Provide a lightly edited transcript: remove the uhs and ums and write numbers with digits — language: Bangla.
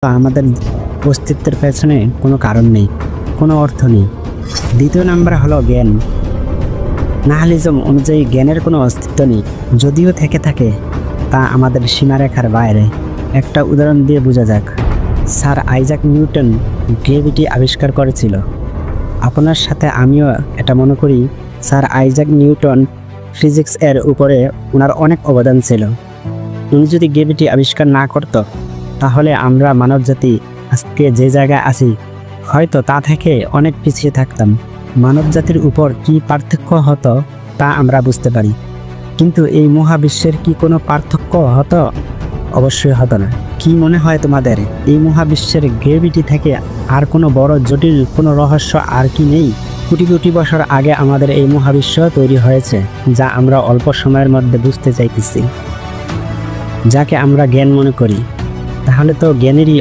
আমাদের অস্তিত্বের পেছনে কোনো কারণ নেই, কোনো অর্থ নেই। দ্বিতীয় নাম্বার হলো জ্ঞান। নাহালিজম অনুযায়ী জ্ঞানের কোনো অস্তিত্ব নেই, যদিও থেকে থাকে তা আমাদের সীমারেখার বাইরে। একটা উদাহরণ দিয়ে বোঝা যাক। স্যার আইজাক নিউটন গ্রেভিটি আবিষ্কার করেছিল। আপনার সাথে আমিও এটা মনে করি। স্যার আইজাক নিউটন ফিজিক্স এর উপরে ওনার অনেক অবদান ছিল। উনি যদি গ্রেভিটি আবিষ্কার না করত, তাহলে আমরা মানবজাতি আজকে যে জায়গায় আছি হয়তো তা থেকে অনেক পিছিয়ে থাকতাম। মানবজাতির উপর কি পার্থক্য হতো তা আমরা বুঝতে পারি, কিন্তু এই মহাবিশ্বের কি কোনো পার্থক্য হতো? অবশ্যই হতো না। কি মনে হয় তোমাদের, এই মহাবিশ্বের গ্রেভিটি থেকে আর কোনো বড় জটিল কোনো রহস্য আর কি নেই? কোটি কোটি বছর আগে আমাদের এই মহাবিশ্ব তৈরি হয়েছে, যা আমরা অল্প সময়ের মধ্যে বুঝতে চাইতেছি, যাকে আমরা জ্ঞান মনে করি। তাহলে তো জ্ঞানেরই